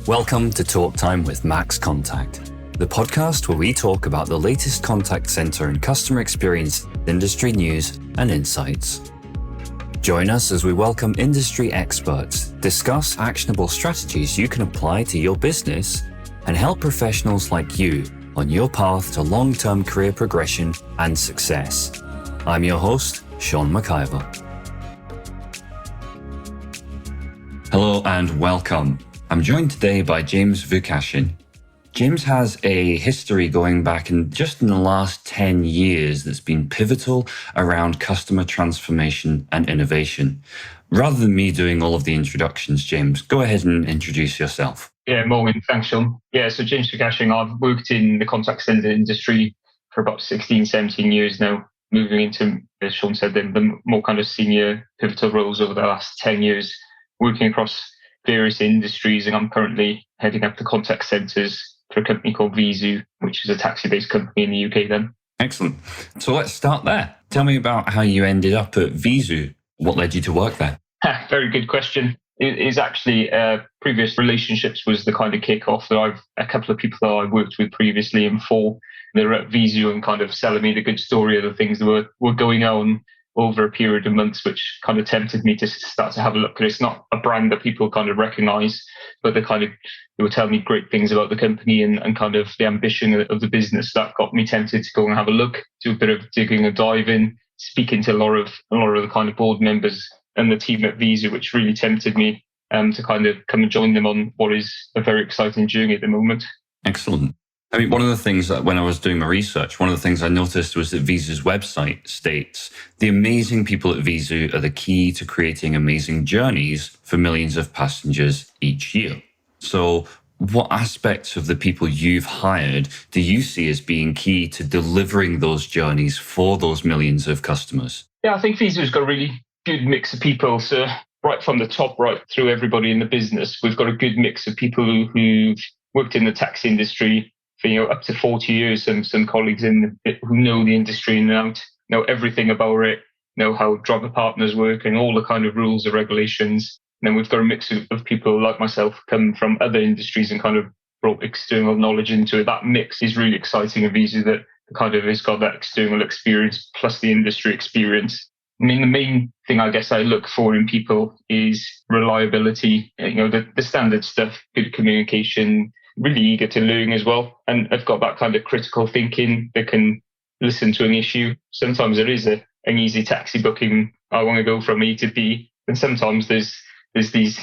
Welcome to Talk Time with Max Contact, the podcast where we talk about the latest contact center and customer experience, industry news, and insights. Join us as we welcome industry experts, discuss actionable strategies you can apply to your business, and help professionals like you on your path to long-term career progression and success. I'm your host, Sean McIver. Hello and welcome. I'm joined today by James Vukashin. James has a history going back in the last 10 years that's been pivotal around customer transformation and innovation. Rather than me doing all of the introductions, James, go ahead and introduce yourself. Yeah, morning. Thanks, Sean. So James Vukashin, I've worked in the contact center industry for about 16, 17 years now, moving into, as Sean said, the more kind of senior pivotal roles over the last 10 years, working across various industries, and I'm currently heading up the contact centers for a company called Veezu, which is a taxi-based company in the UK then. Excellent. So let's start there. Tell me about how you ended up at Veezu. What led you to work there? Very good question. It is actually previous relationships was the kind of kick-off that a couple of people that I worked with previously and for, they were at Veezu and kind of selling me the good story of the things that were going on over a period of months, which kind of tempted me to start to have a look. It's not a brand that people kind of recognize, but they were telling me great things about the company and kind of the ambition of the business. That got me tempted to go and have a look, do a bit of digging and diving, speaking to a lot of the kind of board members and the team at Veezu, which really tempted me to kind of come and join them on what is a very exciting journey at the moment. Excellent. I mean, one of the things that when I was doing my research, one of the things I noticed was that Veezu's website states, the amazing people at Veezu are the key to creating amazing journeys for millions of passengers each year. So what aspects of the people you've hired do you see as being key to delivering those journeys for those millions of customers? Yeah, I think Veezu's got a really good mix of people. So right from the top, right through everybody in the business, we've got a good mix of people who've worked in the taxi industry for up to 40 years, some colleagues who know the industry and out, know everything about it, know how driver partners work and all the kind of rules and regulations. And then we've got a mix of people like myself come from other industries and kind of brought external knowledge into it. That mix is really exciting at Veezu, that kind of has got that external experience plus the industry experience. I mean, the main thing I guess I look for in people is reliability, the standard stuff, good communication, really eager to learn as well. And I've got that kind of critical thinking that can listen to an issue. Sometimes there is an easy taxi booking. I want to go from A to B. And sometimes there's these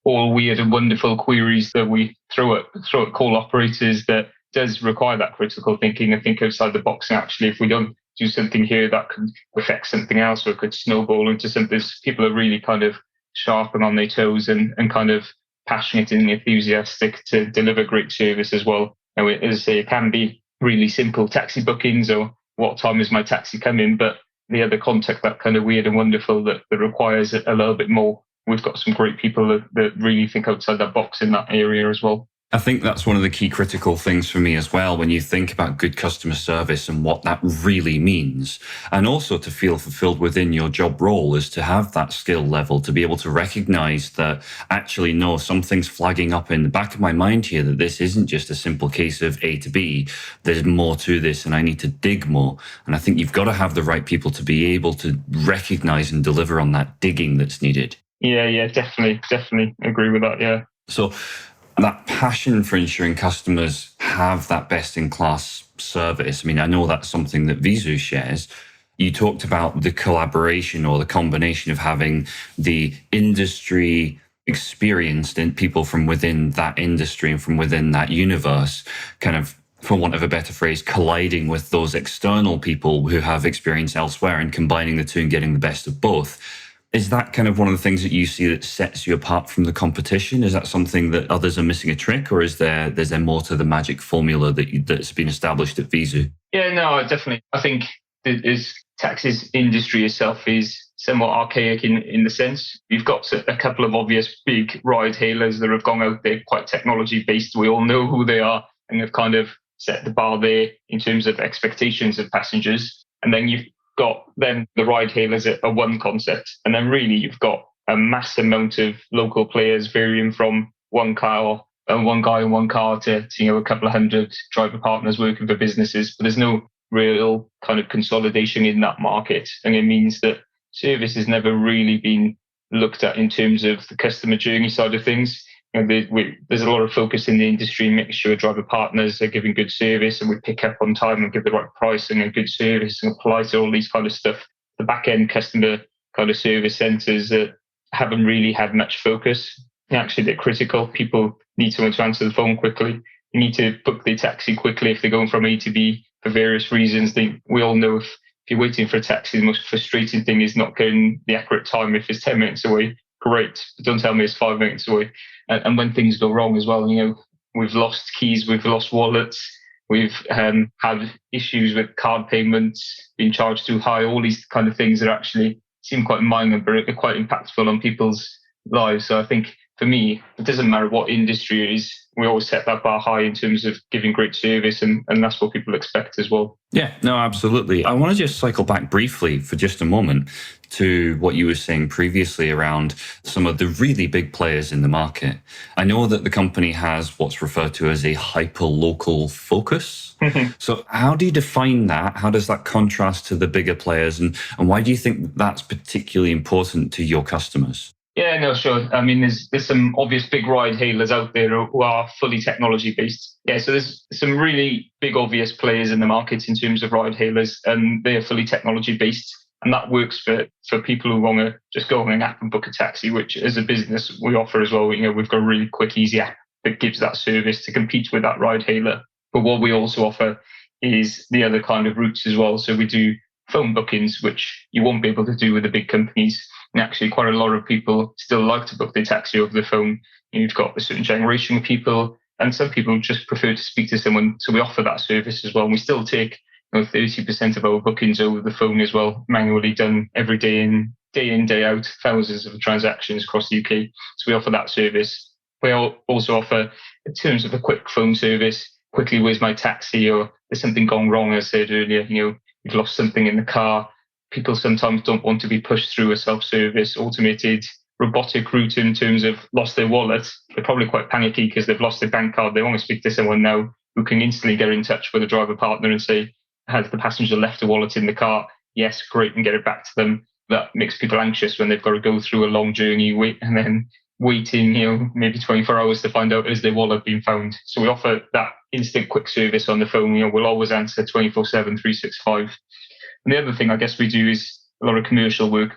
all weird and wonderful queries that we throw at call operators that does require that critical thinking and think outside the box. And actually, if we don't do something here, that could affect something else or it could snowball into something. People are really kind of sharp and on their toes and kind of passionate and enthusiastic to deliver great service as well. Now, as I say, it can be really simple taxi bookings or what time is my taxi coming, but the other contact, that kind of weird and wonderful that requires a little bit more. We've got some great people that really think outside that box in that area as well. I think that's one of the key critical things for me as well, when you think about good customer service and what that really means. And also to feel fulfilled within your job role is to have that skill level, to be able to recognize that actually, no, something's flagging up in the back of my mind here, that this isn't just a simple case of A to B. There's more to this and I need to dig more. And I think you've got to have the right people to be able to recognize and deliver on that digging that's needed. Yeah, definitely agree with that, yeah. So that passion for ensuring customers have that best-in-class service. I mean, I know that's something that Veezu shares. You talked about the collaboration or the combination of having the industry experienced and people from within that industry and from within that universe, kind of, for want of a better phrase, colliding with those external people who have experience elsewhere and combining the two and getting the best of both. Is that kind of one of the things that you see that sets you apart from the competition? Is that something that others are missing a trick, or is there more to the magic formula that's been established at Veezu? Yeah, no, definitely. I think the taxis industry itself is somewhat archaic in the sense you've got a couple of obvious big ride hailers that have gone out there, quite technology based. We all know who they are, and they've kind of set the bar there in terms of expectations of passengers. And then you've got then the ride hailers are one concept, and then really you've got a mass amount of local players varying from one car one guy and one car to a couple of hundred driver partners working for businesses. But there's no real kind of consolidation in that market. And it means that service has never really been looked at in terms of the customer journey side of things. There's a lot of focus in the industry making sure driver partners are giving good service and we pick up on time and give the right pricing and good service and apply to all these kind of stuff. The back end customer kind of service centres that haven't really had much focus. Actually, they're critical. People need someone to answer the phone quickly. You need to book the taxi quickly if they're going from A to B for various reasons. We all know if you're waiting for a taxi, the most frustrating thing is not getting the accurate time. If it's 10 minutes away, great. But don't tell me it's 5 minutes away. And when things go wrong as well, we've lost keys, we've lost wallets, we've had issues with card payments being charged too high. All these kind of things that actually seem quite minor, but are quite impactful on people's lives. So I think for me, it doesn't matter what industry it is. We always set that bar high in terms of giving great service, and that's what people expect as well. Yeah, no, absolutely. I want to just cycle back briefly for just a moment to what you were saying previously around some of the really big players in the market. I know that the company has what's referred to as a hyper-local focus. So how do you define that? How does that contrast to the bigger players? And why do you think that's particularly important to your customers? Yeah, no, sure. I mean, there's some obvious big ride hailers out there who are fully technology based. Yeah, so there's some really big obvious players in the market in terms of ride hailers, and they are fully technology based. And that works for people who want to just go on an app and book a taxi, which as a business we offer as well. We've got a really quick, easy app that gives that service to compete with that ride hailer. But what we also offer is the other kind of routes as well. So we do phone bookings, which you won't be able to do with the big companies. And actually, quite a lot of people still like to book their taxi over the phone. You've got a certain generation of people, and some people just prefer to speak to someone. So we offer that service as well. And we still take 30% of our bookings over the phone as well, manually done every day in, day out, thousands of transactions across the UK. So we offer that service. We also offer, in terms of a quick phone service, quickly, where's my taxi? Or there's something gone wrong, as I said earlier, you've lost something in the car. People sometimes don't want to be pushed through a self-service, automated, robotic route in terms of lost their wallet. They're probably quite panicky because they've lost their bank card. They want to speak to someone now who can instantly get in touch with a driver partner and say, has the passenger left a wallet in the car? Yes, great, and get it back to them. That makes people anxious when they've got to go through a long journey, and then waiting, maybe 24 hours to find out is their wallet being found. So we offer that instant quick service on the phone. We'll always answer 24/7, 365. And the other thing I guess we do is a lot of commercial work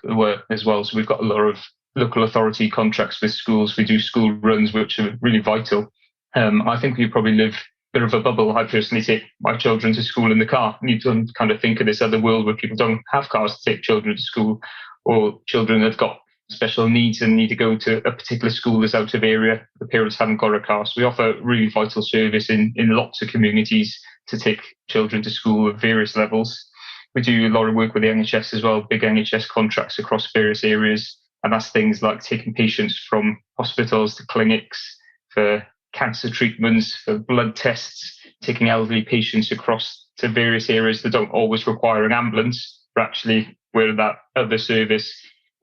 as well. So we've got a lot of local authority contracts with schools. We do school runs, which are really vital. I think we probably live a bit of a bubble. I personally take my children to school in the car. You don't kind of think of this other world where people don't have cars to take children to school, or children that've got special needs and need to go to a particular school that's out of area. The parents haven't got a car. So we offer really vital service in lots of communities to take children to school at various levels. We do a lot of work with the NHS as well, big NHS contracts across various areas. And that's things like taking patients from hospitals to clinics for cancer treatments, for blood tests, taking elderly patients across to various areas that don't always require an ambulance, but actually we're that other service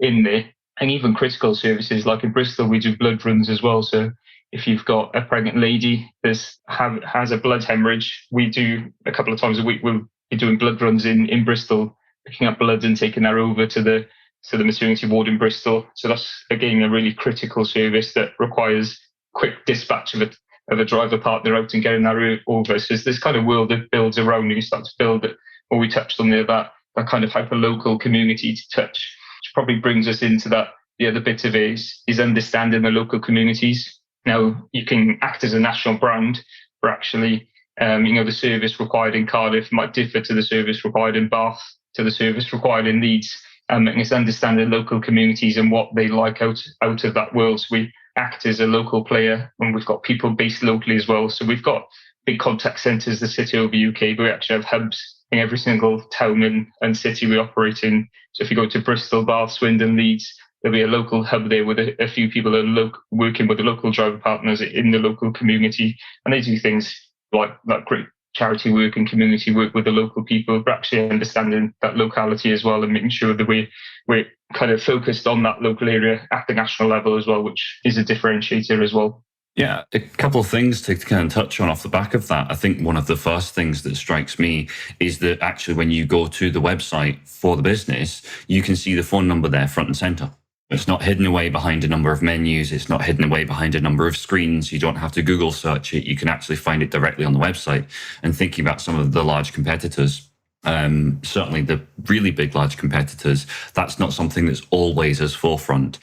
in there. And even critical services, like in Bristol, we do blood runs as well. So if you've got a pregnant lady that has a blood hemorrhage, we do a couple of times a week, we'll be doing blood runs in Bristol, picking up blood and taking that over to the maternity ward in Bristol. So that's, again, a really critical service that requires quick dispatch of a driver partner out and getting that over. So it's this kind of world that builds around, you start to build it, or we touched on there, that kind of hyper-local community to touch, which probably brings us into that. The other bit of it is understanding the local communities. Now, you can act as a national brand, but actually, the service required in Cardiff might differ to the service required in Bath, to the service required in Leeds. And it's understanding local communities and what they like out of that world. So we act as a local player, and we've got people based locally as well. So we've got big contact centres that sit over the UK, but we actually have hubs in every single town and city we operate in. So if you go to Bristol, Bath, Swindon, Leeds, there'll be a local hub there with a few people that are working with the local driver partners in the local community. And they do things like that great charity work and community work with the local people, but actually understanding that locality as well and making sure that we're kind of focused on that local area at the national level as well, which is a differentiator as well. Yeah, a couple of things to kind of touch on off the back of that. I think one of the first things that strikes me is that actually, when you go to the website for the business, you can see the phone number there front and center. It's not hidden away behind a number of menus. It's not hidden away behind a number of screens. You don't have to Google search it. You can actually find it directly on the website. And thinking about some of the large competitors, certainly the really big large competitors, that's not something that's always as forefront.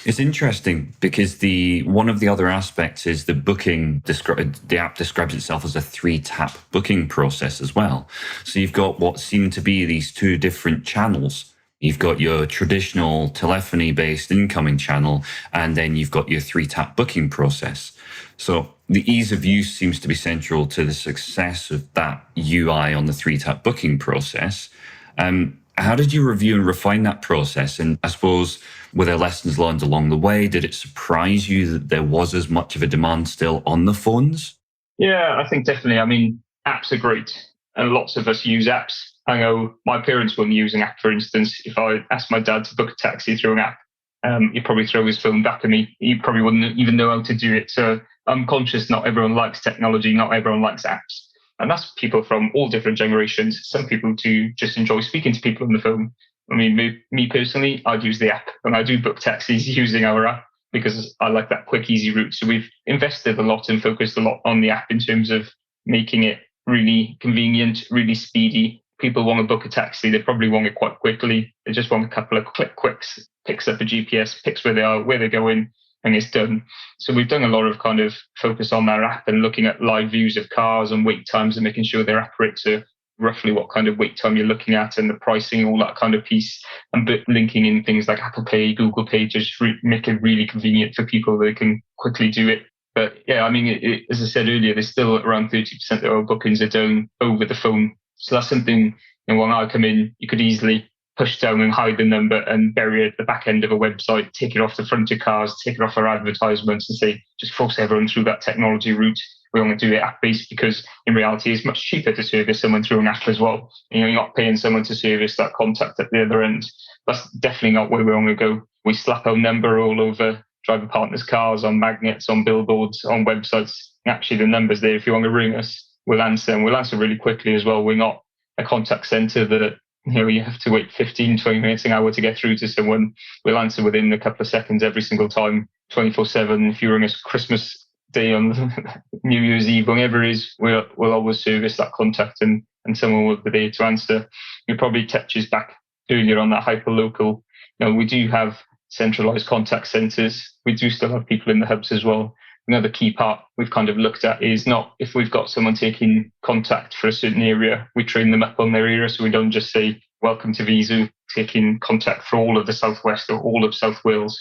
It's interesting because one of the other aspects is the app describes itself as a 3-tap booking process as well. So you've got what seem to be these two different channels. You've got your traditional telephony-based incoming channel, and then you've got your 3-tap booking process. So the ease of use seems to be central to the success of that UI on the 3-tap booking process. How did you review and refine that process? And I suppose, were there lessons learned along the way? Did it surprise you that there was as much of a demand still on the phones? Yeah, I think definitely. I mean, apps are great, and lots of us use apps. I know my parents wouldn't use an app, for instance. If I asked my dad to book a taxi through an app, he'd probably throw his phone back at me. He probably wouldn't even know how to do it. So I'm conscious not everyone likes technology, not everyone likes apps. And that's people from all different generations. Some people do just enjoy speaking to people on the phone. I mean, me personally, I'd use the app when I do book taxis using our app because I like that quick, easy route. So we've invested a lot and focused a lot on the app in terms of making it really convenient, really speedy. People want to book a taxi, they probably want it quite quickly. They just want a couple of quicks, picks up a GPS, picks where they are, where they're going, and it's done. So we've done a lot of kind of focus on our app and looking at live views of cars and wait times and making sure they're accurate to roughly what kind of wait time you're looking at and the pricing, all that kind of piece, and linking in things like Apple Pay, Google Pay, to just make it really convenient for people. They can quickly do it. But yeah, I mean, as I said earlier, there's still around 30% of our bookings are done over the phone. So that's something, when I come in, you could easily push down and hide the number and bury it at the back end of a website, take it off the front of cars, take it off our advertisements and say, just force everyone through that technology route. We want to do it app-based because in reality, it's much cheaper to service someone through an app as well. You're not paying someone to service that contact at the other end. That's definitely not where we want to go. We slap our number all over driver partners' cars, on magnets, on billboards, on websites. Actually, the number's there. If you want to ring us, we'll answer, and we'll answer really quickly as well. We're not a contact center that you have to wait 15, 20 minutes, an hour to get through to someone. We'll answer within a couple of seconds every single time, 24/7. If you ring us Christmas Day, on New Year's Eve, whenever it is, we'll always service that contact and someone will be there to answer. It probably touches back earlier on that hyper-local. We do have centralized contact centers. We do still have people in the hubs as well. Another key part we've kind of looked at is not if we've got someone taking contact for a certain area, we train them up on their area. So we don't just say, welcome to Veezu, taking contact for all of the Southwest or all of South Wales.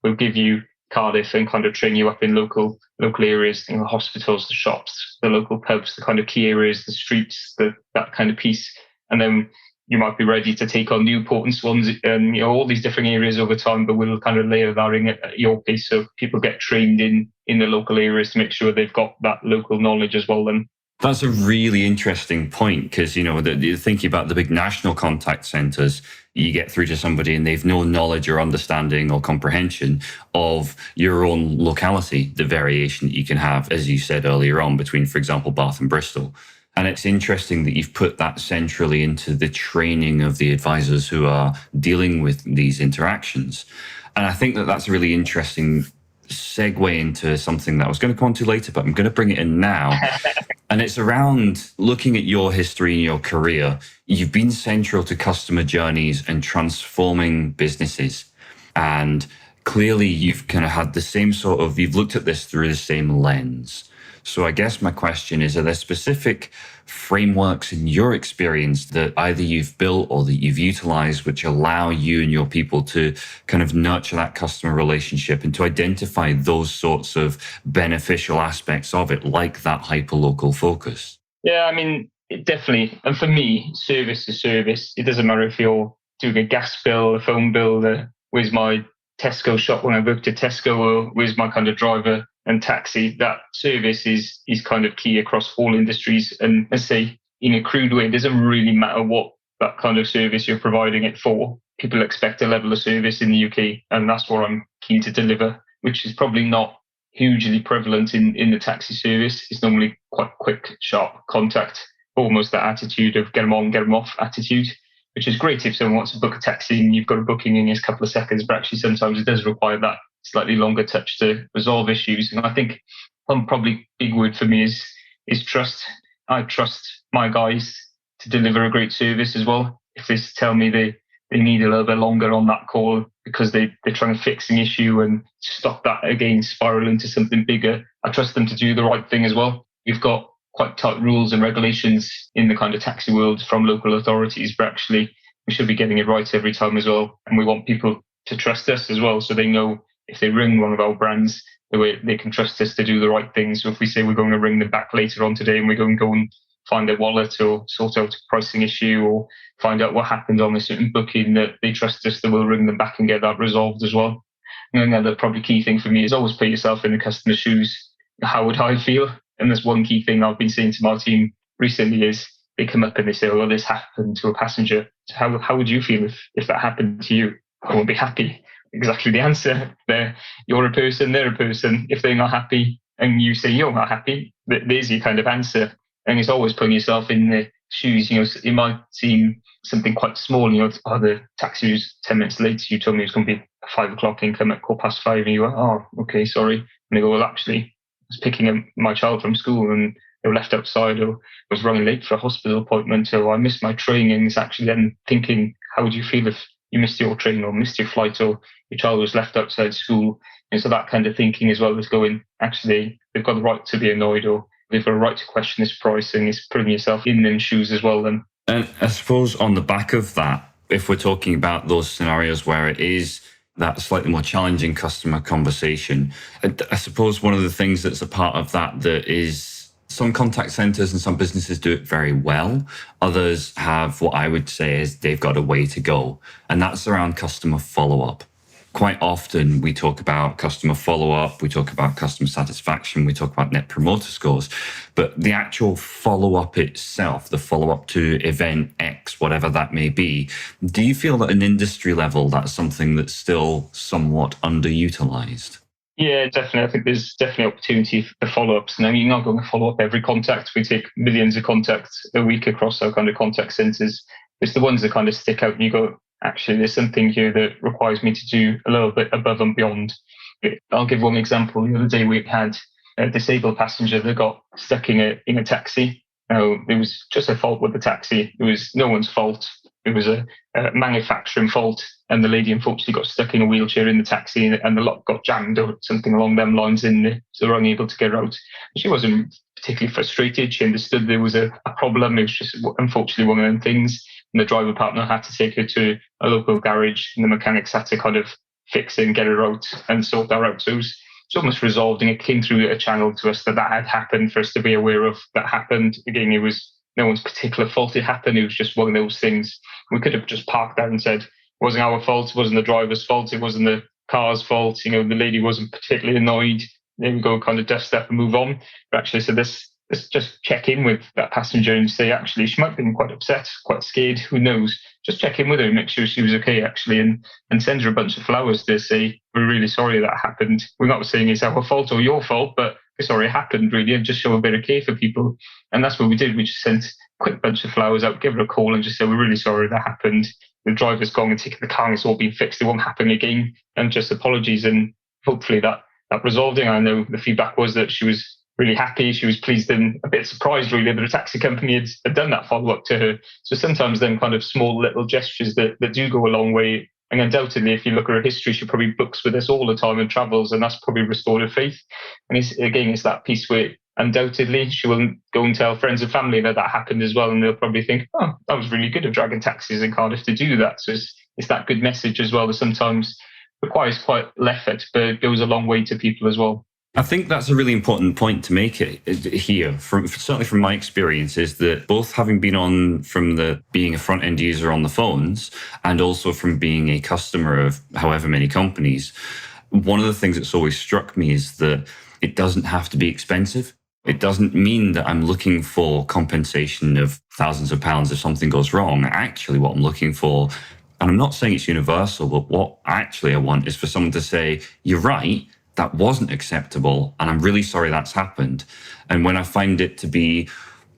We'll give you Cardiff and kind of train you up in local areas, the hospitals, the shops, the local pubs, the kind of key areas, the streets, that kind of piece. And then you might be ready to take on Newport and Swans and all these different areas over time, but we'll kind of layer that in at your pace so people get trained in the local areas to make sure they've got that local knowledge as well. Then that's a really interesting point because, you're thinking about the big national contact centers, you get through to somebody and they've no knowledge or understanding or comprehension of your own locality, the variation that you can have, as you said earlier on, between, for example, Bath and Bristol. And it's interesting that you've put that centrally into the training of the advisors who are dealing with these interactions. And I think that that's a really interesting segue into something that I was going to come on to later, but I'm going to bring it in now. And it's around looking at your history and your career. You've been central to customer journeys and transforming businesses. And clearly you've kind of had the same you've looked at this through the same lens. So I guess my question is, are there specific frameworks in your experience that either you've built or that you've utilized which allow you and your people to kind of nurture that customer relationship and to identify those sorts of beneficial aspects of it, like that hyperlocal focus? Yeah, I mean, definitely. And for me, service is service. It doesn't matter if you're doing a gas bill, a phone bill, where's my Tesco shop when I worked at Tesco, or where's my kind of driver and taxi. That service is kind of key across all industries. And let's say in a crude way, it doesn't really matter what that kind of service you're providing it for. People expect a level of service in the UK, and that's what I'm keen to deliver, which is probably not hugely prevalent in the taxi service. It's normally quite quick, sharp contact, almost that attitude of get them on, get them off attitude, which is great if someone wants to book a taxi and you've got a booking in a couple of seconds, but actually sometimes it does require that slightly longer touch to resolve issues. And I think one probably big word for me is trust. I trust my guys to deliver a great service as well. If they tell me they need a little bit longer on that call because they're trying to fix an issue and stop that again spiral into something bigger, I trust them to do the right thing as well. We've got quite tight rules and regulations in the kind of taxi world from local authorities, but actually we should be getting it right every time as well. And we want people to trust us as well, so they know if they ring one of our brands, they can trust us to do the right thing. So if we say we're going to ring them back later on today and we're going to go and find their wallet or sort out a pricing issue or find out what happened on a certain booking, that they trust us that we'll ring them back and get that resolved as well. And another probably key thing for me is always put yourself in the customer's shoes. How would I feel? And there's one key thing I've been saying to my team recently is they come up and they say, well, this happened to a passenger. So how would you feel if that happened to you? I won't be happy. Exactly the answer. You're a person, they're a person. If they're not happy and you say you're not happy, there's your kind of answer. And it's always putting yourself in the shoes. It might seem something quite small. The taxi was 10 minutes late. You told me it was going to be 5 o'clock and come at 5:15. And you went, oh, okay, sorry. And they go, well, actually, I was picking up my child from school and they were left outside, or I was running late for a hospital appointment, or I missed my train. And it's actually then thinking, how would you feel if you missed your train or missed your flight or your child was left outside school? And so that kind of thinking as well as going, actually, they've got the right to be annoyed, or they've got a right to question this pricing. Is putting yourself in them shoes as well then. And I suppose on the back of that, if we're talking about those scenarios where it is that slightly more challenging customer conversation, I suppose one of the things that's a part of that is some contact centers and some businesses do it very well. Others have what I would say is they've got a way to go. And that's around customer follow-up. Quite often we talk about customer follow-up, we talk about customer satisfaction, we talk about net promoter scores, but the actual follow-up itself, the follow-up to event X, whatever that may be, do you feel that at an industry level that's something that's still somewhat underutilized? Yeah, definitely. I think there's definitely opportunity for follow-ups. Now, you're not going to follow up every contact. We take millions of contacts a week across our kind of contact centers. It's the ones that kind of stick out and you go, actually, there's something here that requires me to do a little bit above and beyond. I'll give one example. The other day we had a disabled passenger that got stuck in a taxi. Now, it was just a fault with the taxi. It was no one's fault. It was a manufacturing fault. And the lady unfortunately got stuck in a wheelchair in the taxi and the lock got jammed or something along them lines in there. So they were unable to get her out. She wasn't particularly frustrated. She understood there was a problem. It was just unfortunately one of them things. And the driver partner had to take her to a local garage and the mechanics had to kind of fix it and get her out and sort that out. So it was almost resolved and it came through a channel to us that had happened for us to be aware of that happened. Again, it was no one's particular fault it happened. It was just one of those things. We could have just parked there and said, it wasn't our fault, it wasn't the driver's fault, it wasn't the car's fault. The lady wasn't particularly annoyed. There we go, kind of dust up and move on. But actually, so let's just check in with that passenger and say, actually, she might have been quite upset, quite scared, who knows. Just check in with her and make sure she was okay, actually, and send her a bunch of flowers to say, we're really sorry that happened. We're not saying it's our fault or your fault, but we're sorry it happened, really, and just show a bit of care for people. And that's what we did. We just sent a quick bunch of flowers out, give her a call and just say, we're really sorry that happened. The driver's gone and taken the car and it's all been fixed. It won't happen again. And just apologies. And hopefully that resolved it. I know the feedback was that she was really happy. She was pleased and a bit surprised, really, that a taxi company had done that follow-up to her. So sometimes then kind of small little gestures that do go a long way. And undoubtedly, if you look at her history, she probably books with us all the time and travels, and that's probably restored her faith. And it's that piece where undoubtedly she will go and tell friends and family that happened as well, and they'll probably think, oh, that was really good of Dragon Taxis in Cardiff to do that. So it's that good message as well that sometimes requires quite little effort, but it goes a long way to people as well. I think that's a really important point to make it here, certainly from my experience, is that both having been on from being a front-end user on the phones and also from being a customer of however many companies, one of the things that's always struck me is that it doesn't have to be expensive. It doesn't mean that I'm looking for compensation of thousands of pounds if something goes wrong. Actually, what I'm looking for, and I'm not saying it's universal, but what actually I want is for someone to say, you're right, that wasn't acceptable. And I'm really sorry that's happened. And when I find it to be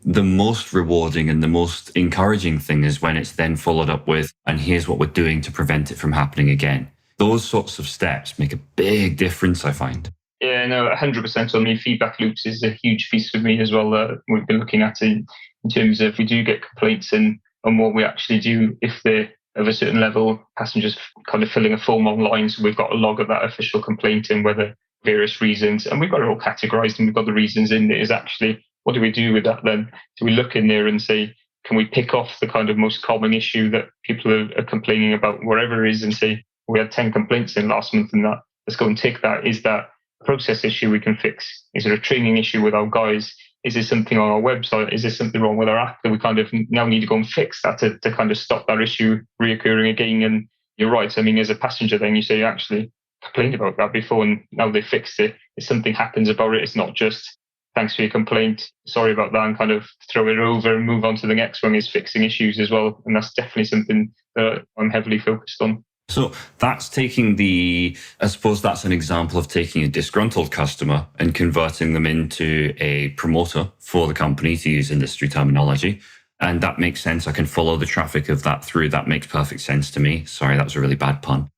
the most rewarding and the most encouraging thing is when it's then followed up with, and here's what we're doing to prevent it from happening again. Those sorts of steps make a big difference, I find. Yeah, no, 100% on me. Feedback loops is a huge piece for me as well that we've been looking at in terms of we do get complaints and what we actually do if they're of a certain level, passengers kind of filling a form online. So we've got a log of that official complaint and whether various reasons, and we've got it all categorized and we've got the reasons in there is actually, what do we do with that then? Do we look in there and say, can we pick off the kind of most common issue that people are complaining about, wherever it is, and say, we had 10 complaints in last month and that, let's go and take that. Is that a process issue we can fix? Is it a training issue with our guys? Is there something on our website? Is there something wrong with our app that we kind of now need to go and fix that to kind of stop that issue reoccurring again? And you're right. I mean, as a passenger, then you say, you actually complained about that before and now they fixed it. If something happens about it, it's not just thanks for your complaint, sorry about that, and kind of throw it over and move on to the next one, is fixing issues as well. And that's definitely something that I'm heavily focused on. So that's I suppose that's an example of taking a disgruntled customer and converting them into a promoter for the company, to use industry terminology. And that makes sense. I can follow the traffic of that through. That makes perfect sense to me. Sorry, that was a really bad pun.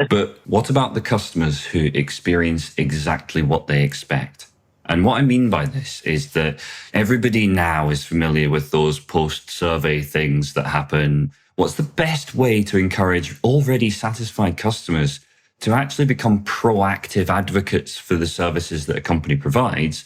But what about the customers who experience exactly what they expect? And what I mean by this is that everybody now is familiar with those post-survey things that happen. What's the best way to encourage already satisfied customers to actually become proactive advocates for the services that a company provides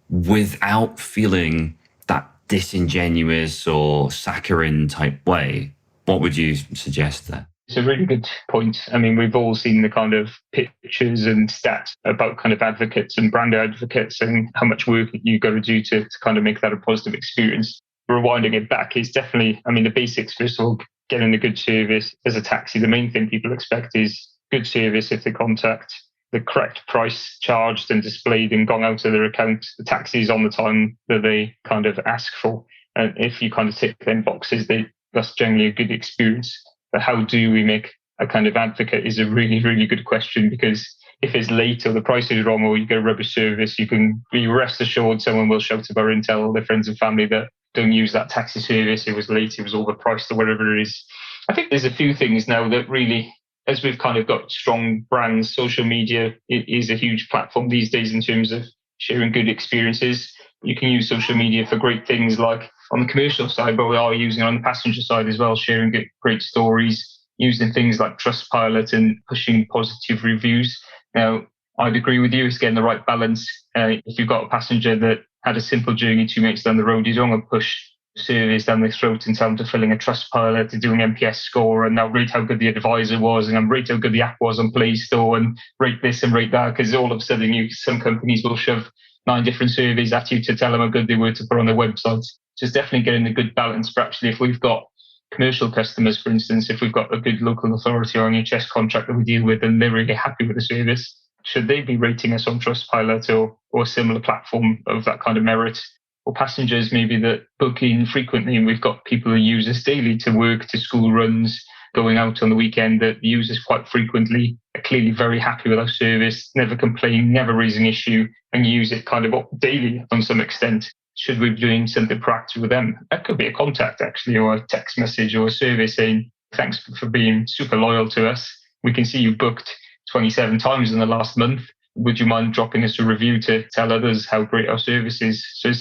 without feeling that disingenuous or saccharine type way? What would you suggest there? It's a really good point. I mean, we've all seen the kind of pictures and stats about kind of advocates and brand advocates and how much work you got to do to kind of make that a positive experience. Rewinding it back is definitely, I mean, the basics, first of all, getting a good service. As a taxi, the main thing people expect is good service if they contact, the correct price charged and displayed and gone out to their account. The taxi is on the time that they kind of ask for. And if you kind of tick them boxes, that's generally a good experience. But how do we make a kind of advocate is a really, really good question, because if it's late or the price is wrong or you get a rubbish service, you can be rest assured someone will shout about it and tell their friends and family that don't use that taxi service, it was late, it was overpriced or whatever it is. I think there's a few things now that really, as we've kind of got strong brands, social media is a huge platform these days in terms of sharing good experiences. You can use social media for great things like on the commercial side, but we are using it on the passenger side as well, sharing great stories, using things like Trustpilot and pushing positive reviews. Now, I'd agree with you, it's getting the right balance. If you've got a passenger that had a simple journey 2 minutes down the road, you don't want to push service down their throat and tell them to fill in a Trustpilot, to do an NPS score, and now rate how good the advisor was, and rate how good the app was on Play Store, and rate this and rate that, because all of a sudden some companies will shove 9 different surveys at you to tell them how good they were to put on their website. So it's definitely getting a good balance. But actually, if we've got commercial customers, for instance, if we've got a good local authority or NHS contract that we deal with and they're really happy with the service, should they be rating us on Trustpilot or a similar platform of that kind of merit? Or passengers maybe that book in frequently, and we've got people who use us daily to work, to school runs, going out on the weekend, that use us quite frequently, are clearly very happy with our service, never complain, never raise an issue, and use it kind of daily on some extent. Should we be doing something proactive with them? That could be a contact actually, or a text message or a survey saying, thanks for being super loyal to us. We can see you booked 27 times in the last month. Would you mind dropping us a review to tell others how great our service is? So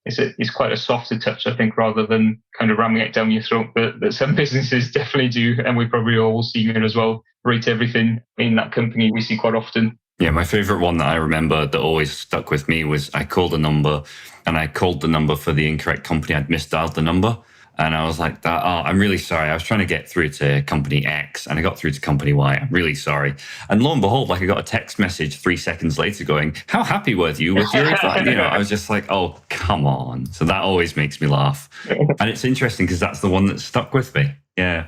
it's quite a softer touch, I think, rather than kind of ramming it down your throat that some businesses definitely do. And we probably all seen it as well. Rate everything in that company we see quite often. Yeah, my favorite one that I remember that always stuck with me was I called a number and I called the number for the incorrect company. I'd misdialed the number. And I was like, I'm really sorry. I was trying to get through to company X and I got through to company Y. I'm really sorry. And lo and behold, I got a text message 3 seconds later going, how happy were you with your advice? I was just like, oh, come on. So that always makes me laugh. And it's interesting because that's the one that stuck with me. Yeah.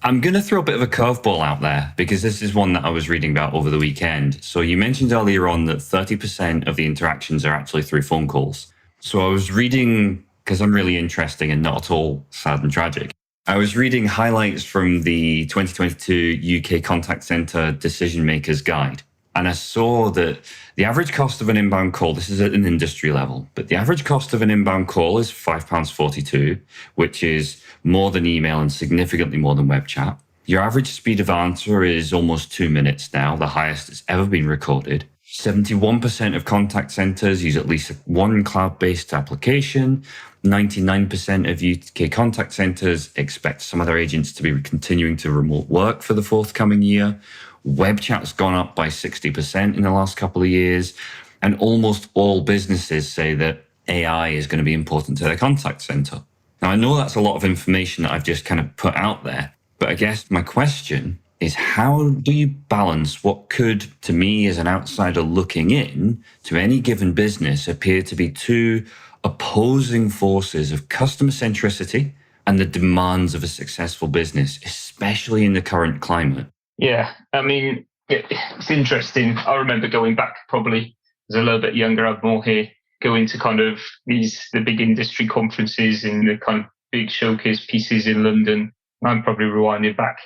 I'm going to throw a bit of a curveball out there because this is one that I was reading about over the weekend. So you mentioned earlier on that 30% of the interactions are actually through phone calls. So I was reading, because I'm really interesting and not at all sad and tragic, I was reading highlights from the 2022 UK Contact Centre Decision Makers Guide. And I saw that the average cost of an inbound call, this is at an industry level, but the average cost of an inbound call is £5.42, which is more than email and significantly more than web chat. Your average speed of answer is almost 2 minutes now, the highest it's ever been recorded. 71% of contact centers use at least one cloud-based application. 99% of UK contact centers expect some of their agents to be continuing to remote work for the forthcoming year. Web chat's gone up by 60% in the last couple of years. And almost all businesses say that AI is going to be important to their contact center. Now, I know that's a lot of information that I've just kind of put out there, but I guess my question is, how do you balance what could, to me as an outsider looking in to any given business, appear to be two opposing forces of customer centricity and the demands of a successful business, especially in the current climate? Yeah, I mean, it's interesting. I remember going back probably as a little bit younger, I had more hair, going to kind of the big industry conferences and the kind of big showcase pieces in London. I'm probably rewinding back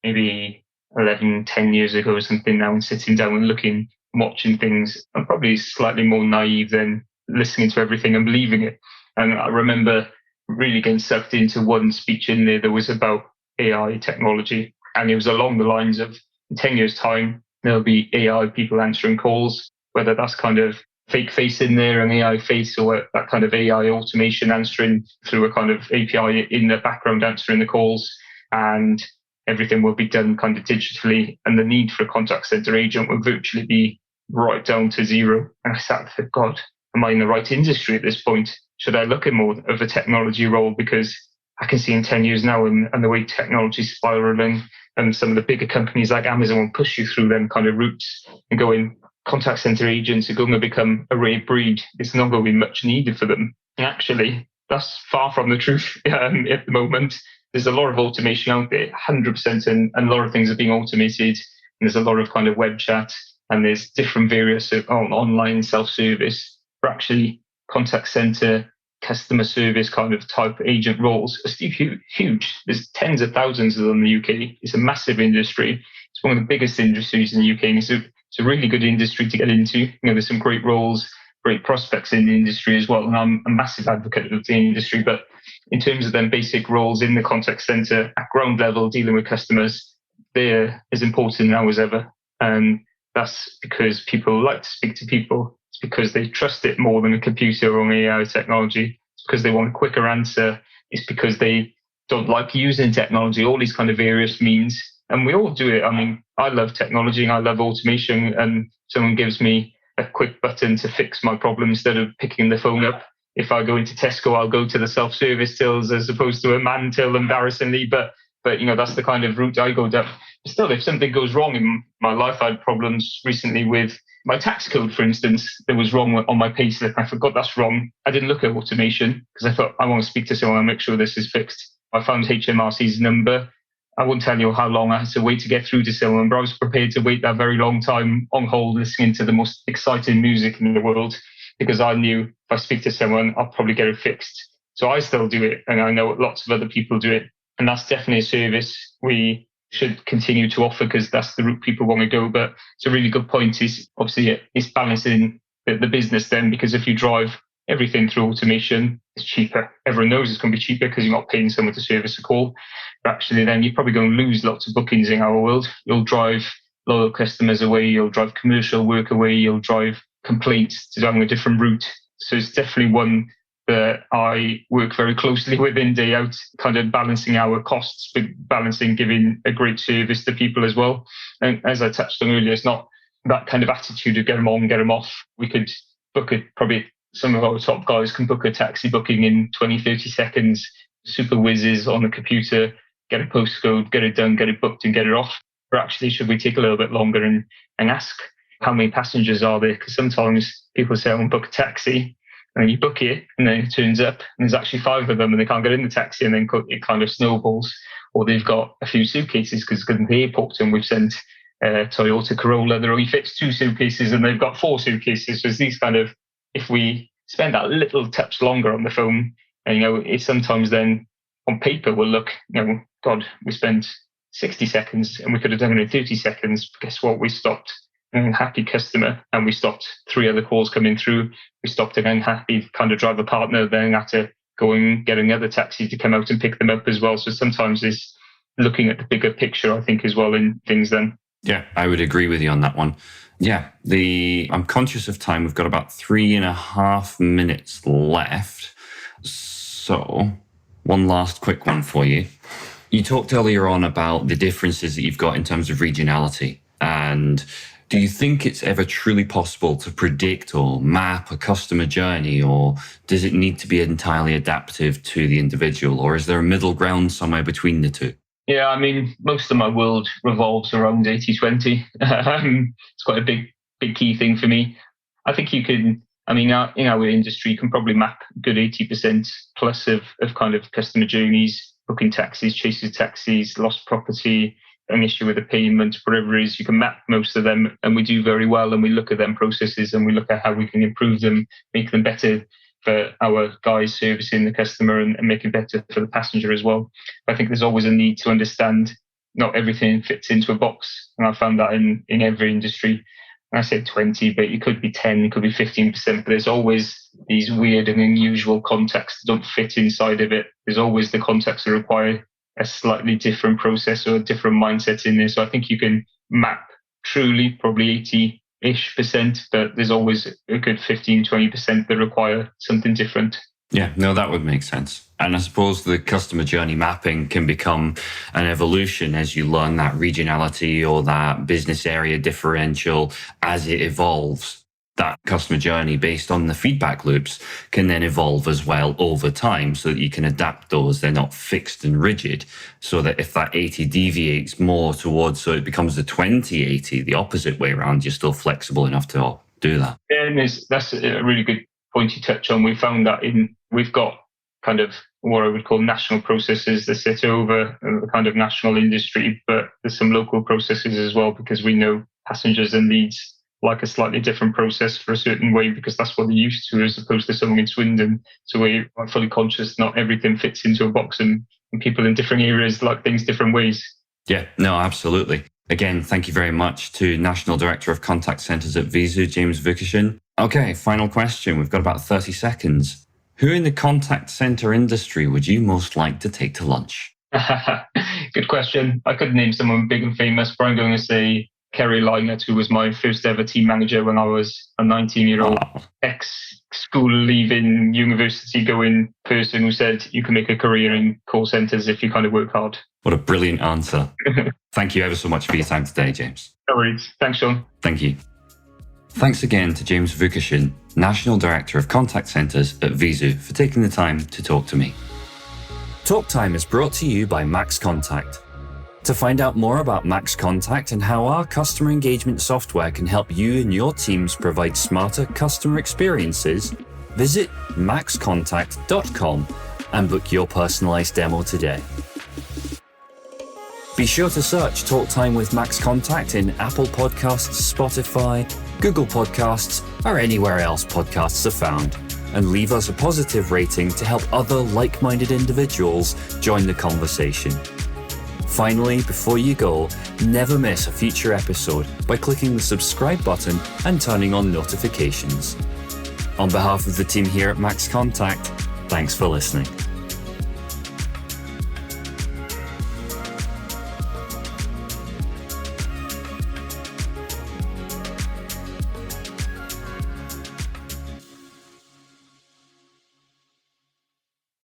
maybe 11, 10 years ago or something now, and sitting down and looking, watching things. I'm probably slightly more naive than listening to everything and believing it. And I remember really getting sucked into one speech in there that was about AI technology. And it was along the lines of, in 10 years' time, there'll be AI people answering calls, whether that's kind of fake face in there, an AI face, or that kind of AI automation answering through a kind of API in the background answering the calls. And everything will be done kind of digitally. And the need for a contact center agent will virtually be right down to zero. And I sat and thought, God, am I in the right industry at this point? Should I look at more of a technology role? Because I can see in 10 years now and the way technology is spiraling, and some of the bigger companies like Amazon will push you through them kind of routes and going, contact center agents are going to become a rare breed. It's not going to be much needed for them. And actually, that's far from the truth at the moment. There's a lot of automation out there, 100%, and a lot of things are being automated. And there's a lot of kind of web chat, and there's different various online self-service, but actually contact center, customer service kind of type agent roles are still huge. There's tens of thousands of them in the UK. It's a massive industry. It's one of the biggest industries in the UK. And it's a really good industry to get into. You know, there's some great roles, great prospects in the industry as well. And I'm a massive advocate of the industry. But in terms of them basic roles in the contact center at ground level, dealing with customers, they're as important now as ever. And that's because people like to speak to people. It's because they trust it more than a computer or AI technology. It's because they want a quicker answer. It's because they don't like using technology, all these kind of various means. And we all do it. I mean, I love technology and I love automation. And someone gives me a quick button to fix my problem instead of picking the phone up. If I go into Tesco, I'll go to the self-service tills as opposed to a man till, embarrassingly. But you know, that's the kind of route I go down. Still, if something goes wrong in my life, I had problems recently with my tax code, for instance, that was wrong on my payslip. I forgot that's wrong. I didn't look at automation because I thought I want to speak to someone and make sure this is fixed. I found HMRC's number. I won't tell you how long I had to wait to get through to someone, but I was prepared to wait that very long time on hold, listening to the most exciting music in the world, because I knew if I speak to someone, I'll probably get it fixed. So I still do it, and I know lots of other people do it. And that's definitely a service we should continue to offer because that's the route people want to go. But it's a really good point. Is obviously it's balancing the business then, because if you drive everything through automation, it's cheaper. Everyone knows it's going to be cheaper because you're not paying someone to service a call. But actually then you're probably going to lose lots of bookings in our world. You'll drive loyal customers away. You'll drive commercial work away. You'll drive complaints to down a different route. So it's definitely one that I work very closely with in day out, kind of balancing our costs, but balancing giving a great service to people as well. And as I touched on earlier, it's not that kind of attitude of get them on, get them off. We could book it, probably some of our top guys can book a taxi booking in 20, 30 seconds, super whizzes on the computer, get a postcode, get it done, get it booked and get it off. Or actually, should we take a little bit longer and ask how many passengers are there? Because sometimes people say, I want to book a taxi. And then you book it, and then it turns up, and there's actually 5 of them, and they can't get in the taxi, and then it kind of snowballs. Or they've got a few suitcases because at the airport, and we've sent Toyota Corolla that only fits 2 suitcases, and they've got 4 suitcases. So it's these kind of, if we spend that little touch longer on the phone, and it sometimes then on paper will look, God, we spent 60 seconds, and we could have done it in 30 seconds. But guess what? We stopped unhappy customer and we stopped 3 other calls coming through, we stopped an unhappy kind of driver partner, then had to go and get another taxi to come out and pick them up as well. So sometimes it's looking at the bigger picture, I think, as well in things then. Yeah, I would agree with you on that one. Yeah, I'm conscious of time. We've got about 3.5 minutes left. So one last quick one for you. You talked earlier on about the differences that you've got in terms of regionality. And do you think it's ever truly possible to predict or map a customer journey, or does it need to be entirely adaptive to the individual, or is there a middle ground somewhere between the two? Yeah, I mean, most of my world revolves around 80-20. It's quite a big key thing for me. I think you can, in our industry, you can probably map a good 80% plus of kind of customer journeys, booking taxis, chasing taxis, lost property, an issue with a payment, whatever it is, you can map most of them. And we do very well. And we look at them processes and we look at how we can improve them, make them better for our guys servicing the customer and make it better for the passenger as well. I think there's always a need to understand not everything fits into a box. And I found that in every industry. And I said 20, but it could be 10, it could be 15%, but there's always these weird and unusual contexts that don't fit inside of it. There's always the contexts that require a slightly different process or a different mindset in there. So I think you can map truly probably 80-ish%, but there's always a good 15-20% that require something different. Yeah, no, that would make sense. And I suppose the customer journey mapping can become an evolution as you learn that regionality or that business area differential as it evolves. That customer journey based on the feedback loops can then evolve as well over time so that you can adapt those. They're not fixed and rigid, so that if that 80 deviates more towards, so it becomes the 20-80, the opposite way around, you're still flexible enough to do that. Yeah, and that's a really good point you touch on. We found that we've got kind of what I would call national processes that sit over the kind of national industry, but there's some local processes as well, because we know passengers and leads like a slightly different process for a certain way because that's what they're used to, as opposed to someone in Swindon. So we're fully conscious not everything fits into a box and people in different areas like things different ways. Yeah, no, absolutely. Again, thank you very much to National Director of Contact Centres at Veezu, James Vukashin. Okay, final question. We've got about 30 seconds. Who in the contact centre industry would you most like to take to lunch? Good question. I could name someone big and famous, but I'm going to say Kerry Lynott, who was my first ever team manager when I was a 19-year-old ex-school leaving, university going person who said you can make a career in call centres if you kind of work hard. What a brilliant answer. Thank you ever so much for your time today, James. No worries. Thanks, Sean. Thank you. Thanks again to James Vukashin, National Director of Contact Centres at Veezu, for taking the time to talk to me. Talk Time is brought to you by Max Contact. To find out more about Max Contact and how our customer engagement software can help you and your teams provide smarter customer experiences, visit maxcontact.com and book your personalized demo today. Be sure to search Talk Time with Max Contact in Apple Podcasts, Spotify, Google Podcasts, or anywhere else podcasts are found, and leave us a positive rating to help other like-minded individuals join the conversation. Finally, before you go, never miss a future episode by clicking the subscribe button and turning on notifications. On behalf of the team here at Max Contact, thanks for listening.